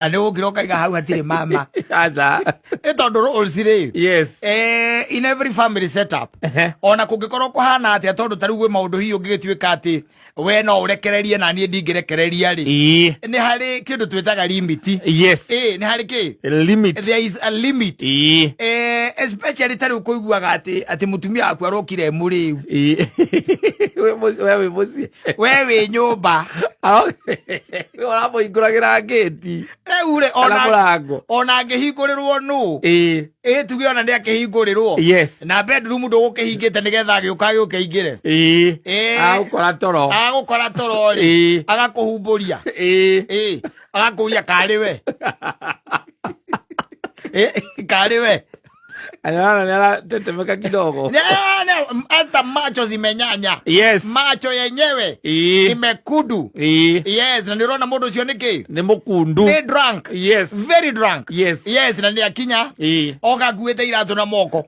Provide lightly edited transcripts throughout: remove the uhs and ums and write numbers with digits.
ane ukiroka iga hau hatire mama aza etondo rules yes in every family setup ona kungikorwo kuhana atia tondu tari gwe maundu hiyo ngigituika ati we no urekererie na nie ndingirekereria ri ni hari kindu twitaga limit yes ni hari ki limit there is a limit especially tari ukuiguaga ati mutumia aku arokire muriu wewe nyumba ora moinguragira gate ure ona ngihingũrĩrwo nu tuge ona ndi akihingũrĩrwo yes na bedroom ndũgũkĩhingĩte nigetha agĩũka gĩũkĩingĩre agũkora toro ri agakũhumbũria agakũria karĩ we karĩ we Ana tetemeka kidogo. Hata macho zimenyanya. Yes. Macho yenyewe imekudu. Yes, na nirona modo ucio niki? Ni mukundu. Ni drunk. Yes. Very drunk. Yes. Yes, na ni akinya. Oga kuete iratu na moko.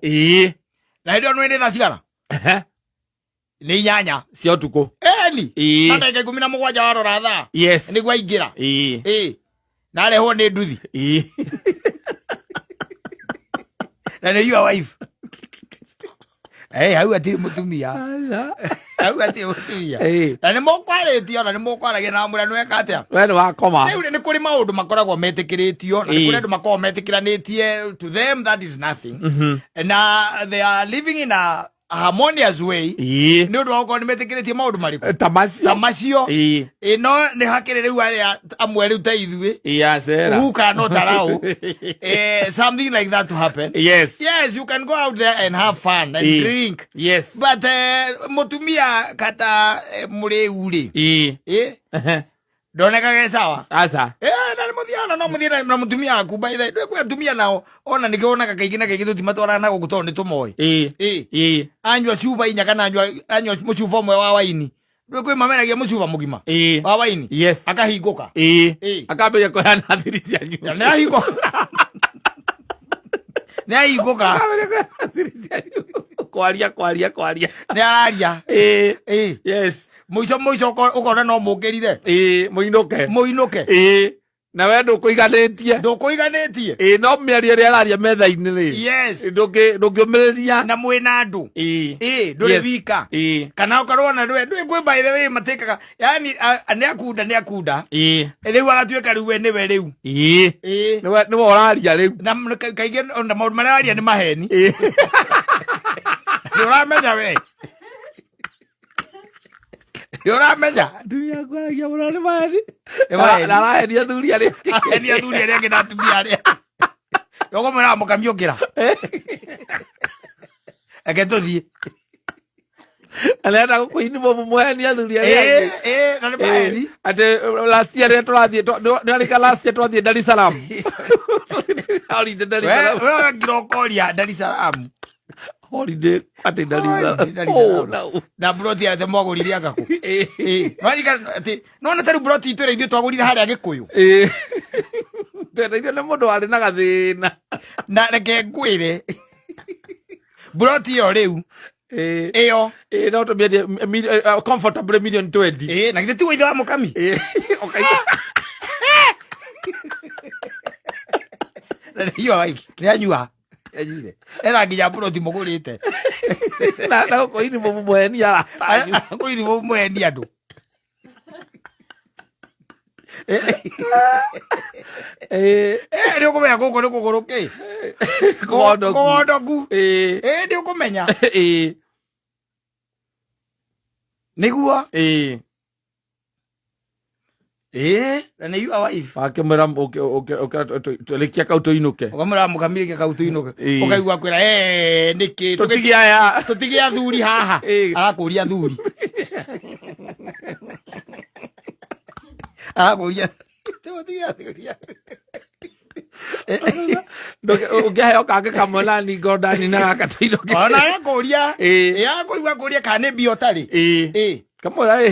Na ndio nwende thacigara. Ni nyanya cia tuko. Ni. Hata ike 17 warora thaa. Yes. Ni gwaingira. Na reho ni nduthi. Na you your wife. Hau ati mutumia. Hau ati mutumia. Na ni mokwaretio na ni mokwaragia na mura nweka atia. We ni wakoma. Ni kuri maundu makoragwo metikiritio na ni kuri andu makoragwo metikiranitie to them that is nothing. Na they are living in a harmonious way. Ni undu wako ni metikiritie maundu mariko. Tamacio. No ni hakire riu aria amwe riu ta ithue. Sera. Who cannot allow something like that to happen. Yes. Yes, you can go out there and have fun and drink. Yes. But mutumia kata mureuri. Doneka ge sawa. Asa. Na ni muthiana no muthira na mutumia aku by the way kwa tumia nao ona nikiona kaigina kaigito timatwara na guguto ni tumoy. Anywa chupa inya kana anywa muchuva mwe wa waini. Ndwe mamenagia muchuva mugima. Wa waini. Yes. Akahinguka. Akabeya ko yana thiri cia nyu. Na ahinguka. Na ahinguka. Kwaria. Ni araria. Yes. Muico ukona no mukirire. Muinuke. Na we ndukuiganitie. No miario ria araria metha-ini ri. Yes. Ndungiumiria na mwina andu. Nduri wika. Kana ukarona ndwe kwi by the way matekaga. Yani ni akunda. Riu agatuika riu we niwe riu. Ni woraria riu. Na kaige onda maundu maria aria ni maheni. Nduramenya we. Yora meja. Dunia kwa ya mwana mali. Na dia thuri ari. Dia thuri ari ngina tumia ari. Yogo mera mukamyokira. Aketuthi. Aleta ko ini bomu mwani ya thuri ari. Na ni bali. Ate last year twathie ni last year twathie Dar es Salaam. Holiday Dar es Salaam. We ngirokoria Dar es Salaam. Holiday ati Dar es Salaam. No. Na broti ate mogurire agaku. Marika ati nona taru broti itwere ithu twagurire haria gikuyu. Tena ile na mundu ari na gathina. Na reke ngwire. Broti yo riu. Eyo. No to be comfortable $1,20,000. Na gite ithu wa mukami. Okay. Yo wife. Nianyua. Era nginya broti mugurite. Na ko ini bomu mweni ala. Ko ini bomu mweni andu. Ndio kumenya guko ni kuguruki. Kodogu. Ndio kumenya. Niguo. Na ni you wife. Akemera lekia kauto inuke. Ukamura mukamire kauto inuke. Ukaigua kwira niki tutigia thuri haha. Arakuria thuri. Arakuria. Tutigia thuri. Ungeheo kange kamwe ni Gordani na gakato inuke. Ona yakuria. Yakuigua kuria kane bio tari. Kamwe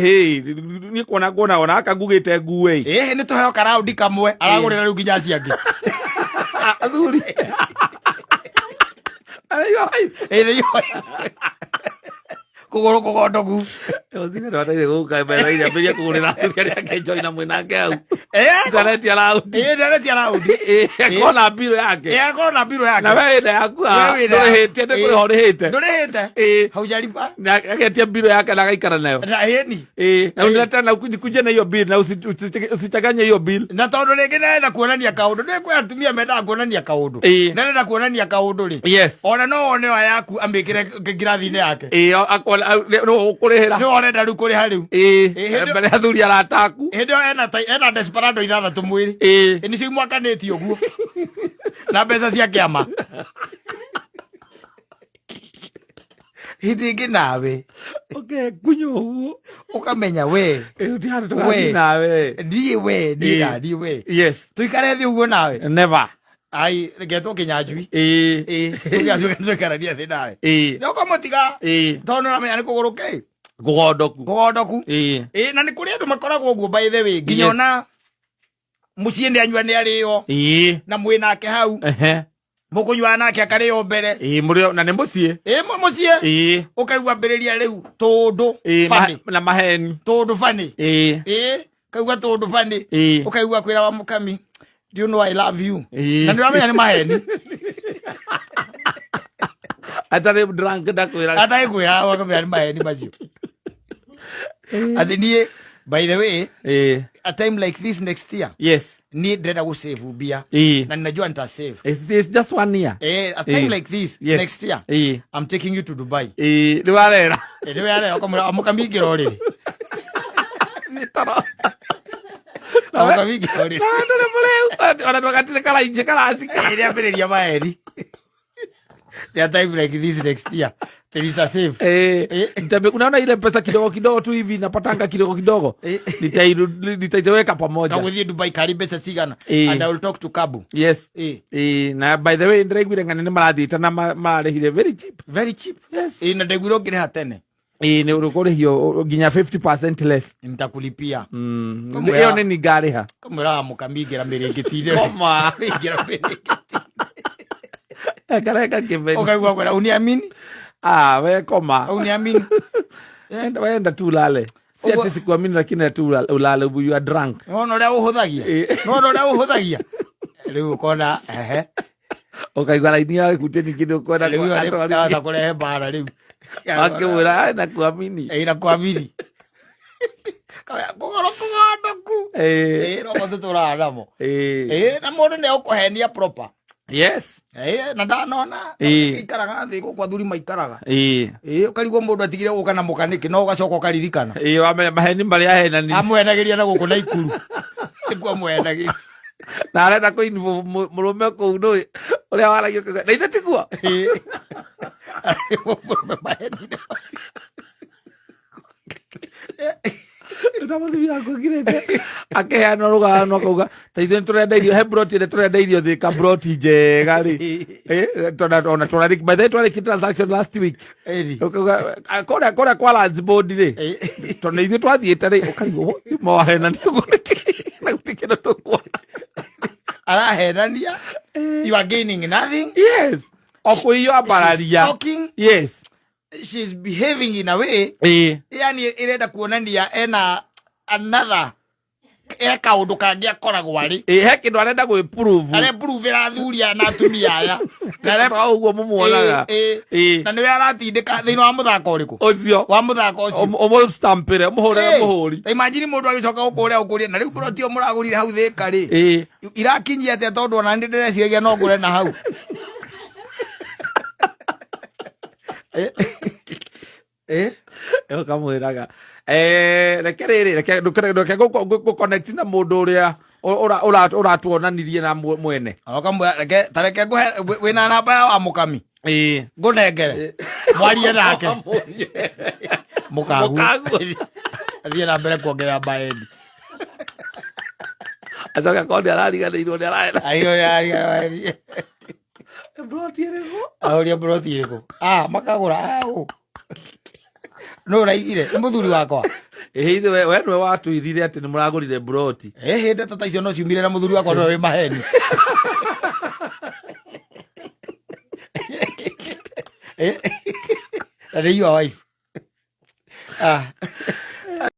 ni kuona ona akagugite nguwe. Ni tuheo karaundi kamwe aragurira riu nginya ciangi. Athuri. Ayo. Kuguru kugondogu. Ozika wataire guka mbere ira mbere kugurira atumia yake join na mwenake au. Internet ya loud. Internet ya loud. Kona biro yake. Kona biro yake. Na wewe ida yaku. Ndorehete ndiko horehete. Ndorehete. Haujalipa. Na akatia biro yake na gaikara nayo. Na yeni. Na unataka na kuje na hiyo bill na usichanganye hiyo bill. Na tondu rege naenda kuonania kaundu. Ndikwe atumia menda kuonania kaundu. Nenda kuonania kaundu ri. Yes. Ona no one wa yaku ambikire ngirathi-ini yake. No ukurehera. No orenda riu kuriha riu. Mbere athuri arataku. Hindi ena desperado ithathatu mwiri. Ni cio mwakanĩtie ũguo. Na mbeca cia kĩama. Hindi ĩngĩ nawe. Okay, kunyo ũguo. Ũkamenya we. Utiharĩ tũgathiĩ nawe. Ndiĩ we. Yes. Tũikare thĩ ũguo nawe. Never. Ai, ngetwo kinyanjui. Tukarania thĩ nawe. No kamũtiga. Tondũ nĩũramenya nĩ kũgũrũke. Kugondoku. Na nĩ kũrĩ andũ makoragwo ũguo by the way. Nginya ona muciĩ nĩ anyua nĩ arĩo. Na mwĩ nake hau. Mũkũnyua nake akarĩo mbere. Mũrĩo na nĩ mũciĩ. Mũciĩ. Ũkaigua mbĩrĩria rĩu tũndũ bani. Na maheni. Tũndũ bani. Kaigua tũndũ bani. Ũkaigua kwĩra wa mũkami. Do you know I love you? Na nĩũramenya nĩ maheni. Atarĩ drunk ndakwĩra. Atarĩ kwĩra wakamenya nĩ maheni macio. Athi niĩ by the way, a time like this next year. Yes. Ni ndenda go save ubia. Na ninajua nita save. It's just 1 year. A time like this next year. I'm taking you to Dubai. Nĩ warera. Nĩ warera ukamwĩra amukamingĩra ũrĩrĩ. Nĩ toro. Amukamingĩra ũrĩrĩ. Ndore mũreu. Ona ndũgatire kala inje kala asika. Nĩ ambĩrĩria maheni. A time like this next year. Nita save. Unaona ile pesa kidogo kidogo tu hivi napatanga kidogo kidogo. Nitaitaweka pamoja. Na with Dubai kari pesa cigana. And I will talk to Kabu. Yes. Na by the way ndĩraiguire ng'ana nĩ marathita na marehire very cheap. Very cheap. Yes. Na ndaiguire ngĩrĩha tene. Nĩ ũrĩkũrĩhio nginya 50% less. Nitakulipia. Ĩyo nĩ ngarĩha. Kamwĩra mũkamingĩra mĩrĩngĩti-inĩ. Koma. Mĩngĩra mĩrĩngĩti. Kareka kĩmeni. Ũkaigua kwĩra uniamini. We koma. Uniamini. Wenda tu ulale. Si ati sikuamini lakini tu ulale, you are drunk. No ũrĩa ũhũthagia. Rĩu ũkona Ũkaigua laini ya kuteni kidogo kona rĩu kũrehe mbara rĩu. Akĩmwĩra nakuamini. Nakuamini. Kũgondoku. No tũtũraga namo. Na mũndũ nĩegũkũhenia proper. Yes. Na ndanona ikaraga thĩ gũkũ athuri maikaraga. Ũkarigwo mũndũ atigire gũka na mũkanĩki no ũgacoka ũkaririkana. Wamenya maheni marĩa ahenani. Amwenagĩria na gũkũ na ikuru. Nĩkuo amwenagĩria. Na arenda kũinvo mũrũme kũu ndũĩ ũrĩa waragio na ithe tiguo. Mũrũme maheni. Ndamũthimia ngũgirĩte akĩheana rũgano akauga ta ithuĩ nĩtũrenda irio he broti ĩrĩa tũrenda irio thĩka broti njega rĩ ona tũrarĩki by the way twarĩki transaction last week kũrĩa kwa Landsboard rĩ tondũ ithuĩ twathiĩte rĩ ũkarigwo mawahenania na gũtirĩ kĩndũ tũkuona arahenania. You are gaining nothing. Yes. Okũiywo ambararia. Yes. She's behaving in a way. Yani irenda kuonania ena another kaundu kangi akoragwo ari. He kindu arenda gwĩprove. Areprovera athuri na atumia aya. Na ũguo mũmuonaga. Na nĩwe aratindĩka thĩinĩ wa mũthako ũrĩkũ? Ũcio. Wa mũthako ũcio. Ũmũstampĩre mũhũrĩre mũhũri. Imagine mũndũ agĩcoka ũkũrĩa na rĩu broti mũragũrire hau thĩka rĩ. Irakinyia atĩa tondũ ona nĩ ndĩreciria no ngũre na hau. Ũkamwĩraga reke rĩrĩ reke gũconnect na mũndũ ũrĩa ũratuonanirie na mwene. Reke wĩna namba ya wa mũkami ngũnengere mwarie nake mũkagu athiĩ na mbere kuongerera mbaendi. Acoka korwo nĩarariganĩirwo nĩarahera broti ĩrĩkũ auria broti ĩrĩkũ makagũra no ũraigire nĩ mũthuri wakwa. Ithe we nĩwe watwĩrire atĩ nĩmũragũrire broti. Ndeto ta icio no ciumire na mũthuri wakwa nĩwe wĩ maheni. That is your wife. Ah.